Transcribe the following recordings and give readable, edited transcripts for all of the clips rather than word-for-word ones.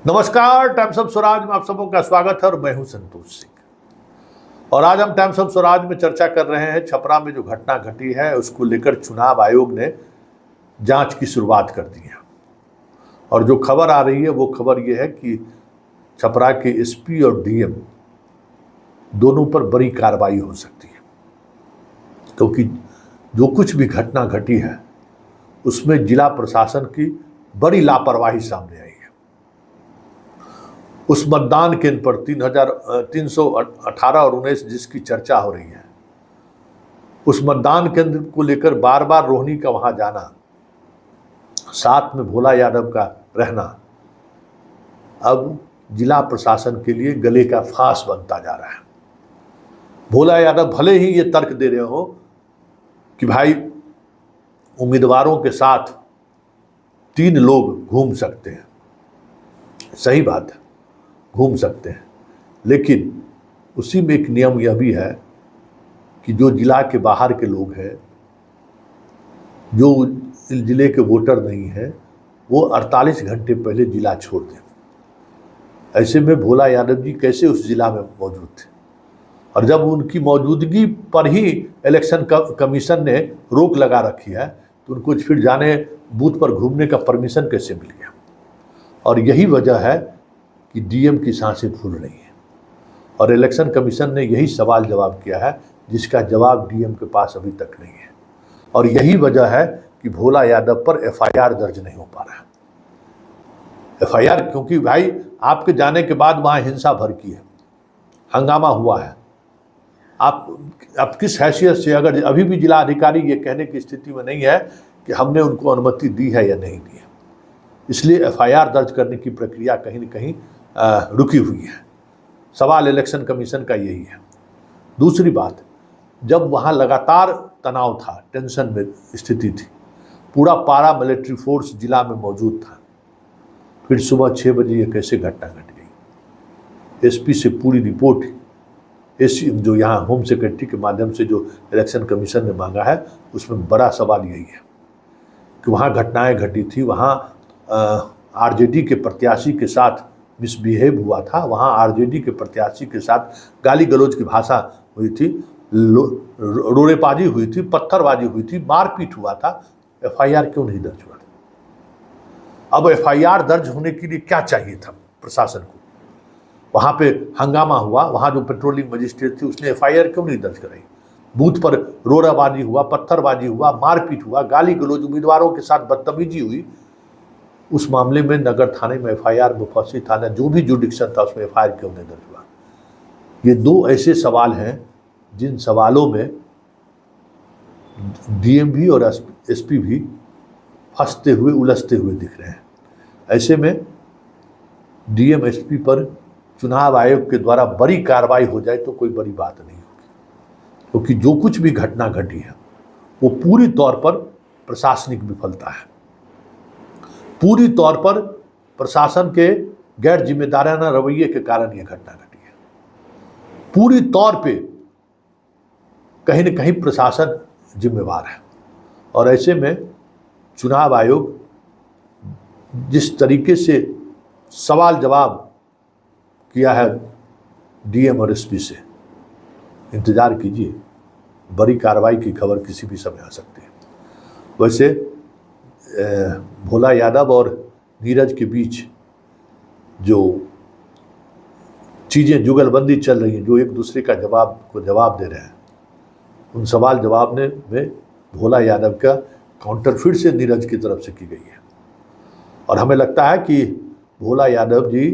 नमस्कार, times of Swaraj में आप सबों का स्वागत है और मैं हूं संतोष सिंह। और आज हम टाइम्स ऑफ स्वराज में चर्चा कर रहे हैं छपरा में जो घटना घटी है उसको लेकर चुनाव आयोग ने जांच की शुरुआत कर दी है। और जो खबर आ रही है वो खबर ये है कि छपरा के एसपी और डीएम दोनों पर बड़ी कार्रवाई हो सकती है, क्योंकि जो कुछ भी घटना घटी है उसमें जिला प्रशासन की बड़ी लापरवाही सामने आई है। उस मतदान केंद्र पर 318 और 19 जिसकी चर्चा हो रही है, उस मतदान केंद्र को लेकर बार बार रोहिणी का वहां जाना, साथ में भोला यादव का रहना, अब जिला प्रशासन के लिए गले का फांस बनता जा रहा है। भोला यादव भले ही ये तर्क दे रहे हो कि भाई उम्मीदवारों के साथ 3 लोग घूम सकते हैं, सही बात है, घूम सकते हैं, लेकिन उसी में एक नियम यह भी है कि जो जिला के बाहर के लोग हैं, जो जिले के वोटर नहीं हैं, वो 48 घंटे पहले जिला छोड़ दें। ऐसे में भोला यादव जी कैसे उस जिला में मौजूद थे, और जब उनकी मौजूदगी पर ही इलेक्शन कमीशन ने रोक लगा रखी है तो उनको फिर जाने बूथ पर घूमने का परमिशन कैसे मिल गया। और यही वजह है कि डीएम की सांसें फूल रही हैं, और इलेक्शन कमीशन ने यही सवाल जवाब किया है जिसका जवाब डीएम के पास अभी तक नहीं है। और यही वजह है कि भोला यादव पर एफआईआर दर्ज नहीं हो पा रहा है। एफआईआर क्योंकि भाई आपके जाने के बाद वहाँ हिंसा भड़की है, हंगामा हुआ है। आप किस हैसियत से, अगर अभी भी जिला अधिकारी ये कहने की स्थिति में नहीं है कि हमने उनको अनुमति दी है या नहीं दी है, इसलिए एफआईआर दर्ज करने की प्रक्रिया कहीं न कहीं रुकी हुई है। सवाल इलेक्शन कमीशन का यही है। दूसरी बात, जब वहाँ लगातार तनाव था, टेंशन में स्थिति थी, पूरा पारा मिलिट्री फोर्स जिला में मौजूद था, फिर सुबह 6 बजे ये कैसे घटना घट गई। एसपी से पूरी रिपोर्ट जो यहाँ होम सेक्रेटरी के माध्यम से जो इलेक्शन कमीशन ने मांगा है, उसमें बड़ा सवाल यही है कि वहाँ घटनाएं घटी थी, वहाँ आरजेडी के प्रत्याशी के साथ मिसबिहेव हुआ था, वहाँ आरजेडी के प्रत्याशी के साथ गाली गलौज की भाषा हुई थी, रोड़ेबाजी हुई थी, पत्थरबाजी हुई थी, मारपीट हुआ था। एफआईआर क्यों नहीं दर्ज हुआ था? अब एफआईआर दर्ज होने के लिए क्या चाहिए था प्रशासन को? वहाँ पे हंगामा हुआ, वहाँ जो पेट्रोलिंग मजिस्ट्रेट थी उसने एफआईआर क्यों नहीं दर्ज कराई? बूथ पर रोड़ाबाजी हुआ, पत्थरबाजी हुआ, मारपीट हुआ, गाली गलौज, उम्मीदवारों के साथ बदतमीजी हुई, उस मामले में नगर थाने में एफआईआर, मुफस्सी थाना जो भी जुडिक्शन था उसमें एफआईआर क्यों नहीं दर्ज हुआ? ये 2 ऐसे सवाल हैं जिन सवालों में डीएम भी और एसपी भी फंसते हुए, उलझते हुए दिख रहे हैं। ऐसे में डीएम एसपी पर चुनाव आयोग के द्वारा बड़ी कार्रवाई हो जाए तो कोई बड़ी बात नहीं होगी, क्योंकि जो कुछ भी घटना घटी है वो पूरी तौर पर प्रशासनिक विफलता है, पूरी तौर पर प्रशासन के गैर जिम्मेदाराना रवैये के कारण यह घटना घटी है। पूरी तौर पे कहीं न कहीं प्रशासन जिम्मेवार है। और ऐसे में चुनाव आयोग जिस तरीके से सवाल जवाब किया है डीएम और एसपी से, इंतजार कीजिए, बड़ी कार्रवाई की खबर किसी भी समय आ सकती है। वैसे भोला यादव और नीरज के बीच जो चीज़ें जुगलबंदी चल रही हैं, जो एक दूसरे का जवाब दे रहे हैं, उन सवाल जवाब में भोला यादव का काउंटर फिर से नीरज की तरफ से की गई है। और हमें लगता है कि भोला यादव जी,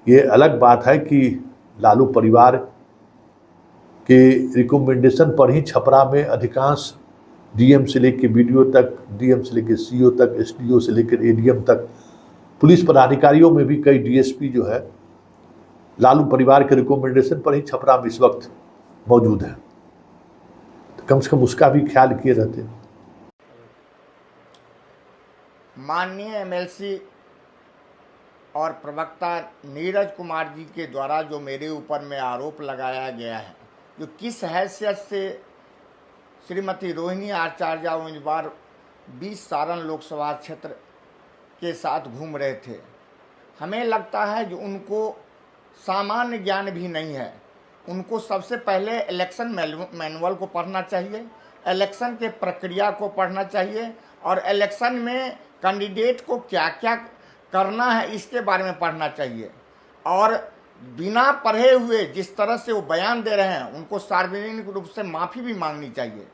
ये अलग बात है कि लालू परिवार के रिकमेंडेशन पर ही छपरा में अधिकांश डीएम से लेकर बीडीओ तक, डीएम से लेकर सीओ तक, एसडीओ से लेकर एडीएम तक, पुलिस पदाधिकारियों में भी कई डीएसपी जो है लालू परिवार के रिकमेंडेशन पर ही छपरा में इस वक्त मौजूद है। तो कम से कम उसका भी ख्याल किए रहते। माननीय एमएलसी और प्रवक्ता नीरज कुमार जी के द्वारा जो मेरे ऊपर में आरोप लगाया गया है, जो किस हैसियत से श्रीमती रोहिणी आचार्य उम्मीदवार 20 सारण लोकसभा क्षेत्र के साथ घूम रहे थे, हमें लगता है कि उनको सामान्य ज्ञान भी नहीं है। उनको सबसे पहले इलेक्शन मैनुअल को पढ़ना चाहिए, इलेक्शन के प्रक्रिया को पढ़ना चाहिए और इलेक्शन में कैंडिडेट को क्या क्या करना है इसके बारे में पढ़ना चाहिए। और बिना पढ़े हुए जिस तरह से वो बयान दे रहे हैं उनको सार्वजनिक रूप से माफ़ी भी मांगनी चाहिए।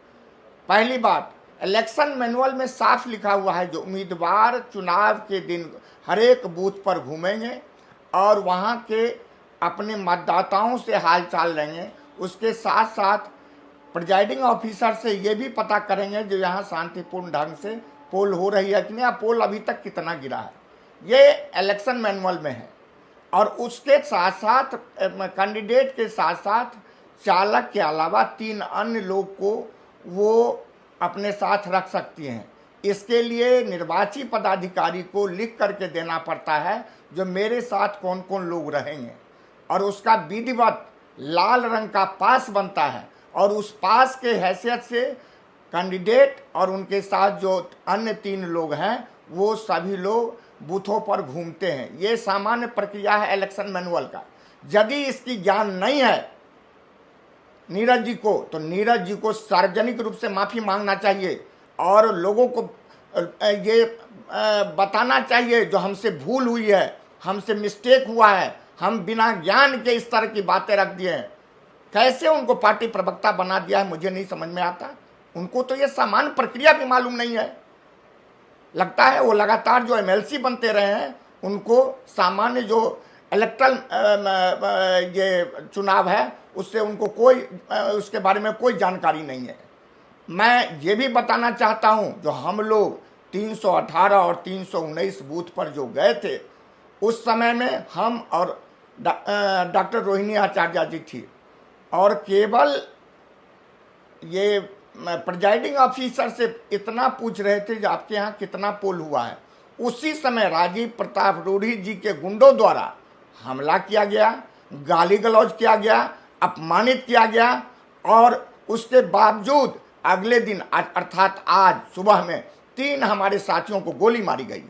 पहली बात, इलेक्शन मैनुअल में साफ लिखा हुआ है जो उम्मीदवार चुनाव के दिन हर एक बूथ पर घूमेंगे और वहाँ के अपने मतदाताओं से हालचाल लेंगे। उसके साथ साथ प्रिजाइडिंग ऑफिसर से ये भी पता करेंगे जो यहाँ शांतिपूर्ण ढंग से पोल हो रही है कि नहीं, पोल अभी तक कितना गिरा है, ये इलेक्शन मैनुअल में है। और उसके साथ साथ कैंडिडेट के साथ साथ चालक के अलावा 3 अन्य लोग को वो अपने साथ रख सकती हैं। इसके लिए निर्वाची पदाधिकारी को लिख करके देना पड़ता है जो मेरे साथ कौन कौन लोग रहेंगे, और उसका विधिवत लाल रंग का पास बनता है और उस पास के हैसियत से कैंडिडेट और उनके साथ जो अन्य 3 लोग हैं वो सभी लोग बूथों पर घूमते हैं। ये सामान्य प्रक्रिया है इलेक्शन मैनुअल का। यदि इसकी ज्ञान नहीं है नीरज जी को, तो नीरज जी को सार्वजनिक रूप से माफ़ी मांगना चाहिए और लोगों को ये बताना चाहिए जो हमसे भूल हुई है, हमसे मिस्टेक हुआ है, हम बिना ज्ञान के इस तरह की बातें रख दिए हैं। कैसे उनको पार्टी प्रवक्ता बना दिया है मुझे नहीं समझ में आता। उनको तो ये सामान्य प्रक्रिया भी मालूम नहीं है। लगता है वो लगातार जो एमएलसी बनते रहे हैं उनको सामान्य जो इलेक्ट्रल ये चुनाव है उससे उनको कोई उसके बारे में कोई जानकारी नहीं है। मैं ये भी बताना चाहता हूं जो हम लोग 318 और 319 बूथ पर जो गए थे उस समय में हम और डॉक्टर रोहिणी आचार्य जी थी और केवल ये प्रिजाइडिंग ऑफिसर से इतना पूछ रहे थे कि आपके यहाँ कितना पोल हुआ है। उसी समय राजीव प्रताप रूढ़ी जी के गुंडों द्वारा हमला किया गया, गाली गलौज किया गया, अपमानित किया गया और उसके बावजूद अगले दिन अर्थात आज सुबह में 3 हमारे साथियों को गोली मारी गई।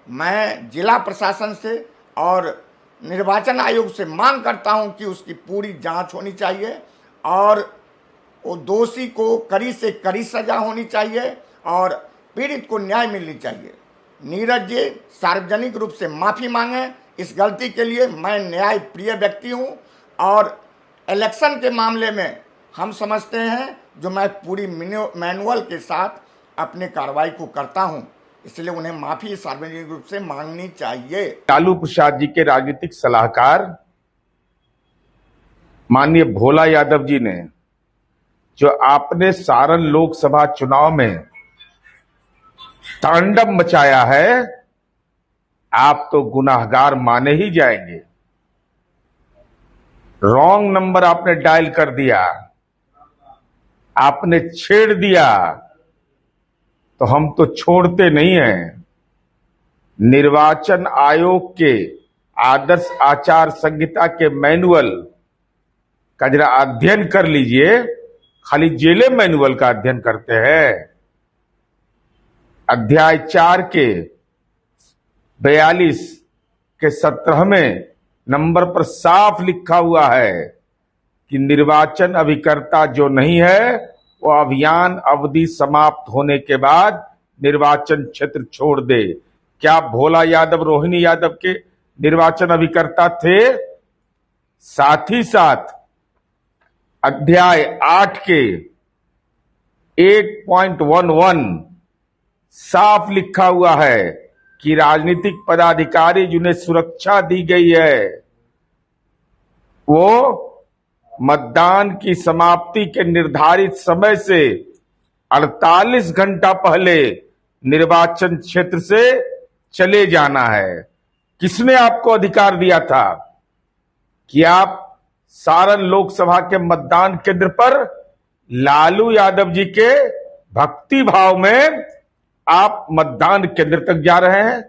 मैं जिला प्रशासन से और निर्वाचन आयोग से मांग करता हूं कि उसकी पूरी जांच होनी चाहिए और वो दोषी को कड़ी से कड़ी सजा होनी चाहिए और पीड़ित को न्याय मिलनी चाहिए। नीरज जी सार्वजनिक रूप से माफ़ी मांगे इस गलती के लिए। मैं न्याय प्रिय व्यक्ति हूं और इलेक्शन के मामले में हम समझते हैं जो मैं पूरी मैनुअल के साथ अपने कार्रवाई को करता हूं, इसलिए उन्हें माफ़ी सार्वजनिक रूप से मांगनी चाहिए। लालू प्रसाद जी के राजनीतिक सलाहकार माननीय भोला यादव जी ने जो आपने सारण लोकसभा चुनाव में तांडव मचाया है, आप तो गुनाहगार माने ही जाएंगे। रॉन्ग नंबर आपने डायल कर दिया, आपने छेड़ दिया, तो हम तो छोड़ते नहीं हैं। निर्वाचन आयोग के आदर्श आचार संहिता के मैनुअल का जरा अध्ययन कर लीजिए। खाली जेले मैनुअल का अध्ययन करते हैं। अध्याय 4 के 42 के 17वें नंबर पर साफ लिखा हुआ है कि निर्वाचन अभिकर्ता जो नहीं है वो अभियान अवधि समाप्त होने के बाद निर्वाचन क्षेत्र छोड़ दे। क्या भोला यादव रोहिणी यादव के निर्वाचन अभिकर्ता थे? साथ ही साथ अध्याय 8 के 8.11 साफ लिखा हुआ है कि राजनीतिक पदाधिकारी जिन्हें सुरक्षा दी गई है वो मतदान की समाप्ति के निर्धारित समय से 48 घंटा पहले निर्वाचन क्षेत्र से चले जाना है। किसने आपको अधिकार दिया था कि आप सारण लोकसभा के मतदान केंद्र पर लालू यादव जी के भक्ति भाव में आप मतदान केंद्र तक जा रहे हैं?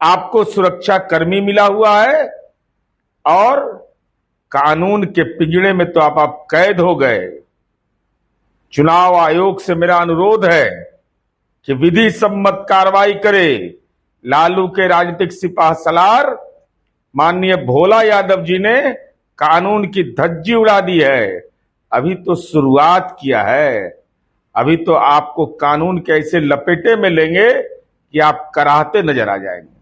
आपको सुरक्षा कर्मी मिला हुआ है और कानून के पिंजड़े में तो आप कैद हो गए। चुनाव आयोग से मेरा अनुरोध है कि विधि सम्मत कार्रवाई करे, लालू के राजनीतिक सिपाह सलार माननीय भोला यादव जी ने कानून की धज्जी उड़ा दी है। अभी तो शुरुआत किया है। अभी तो आपको कानून के ऐसे लपेटे में लेंगे कि आप कराहते नजर आ जाएंगे।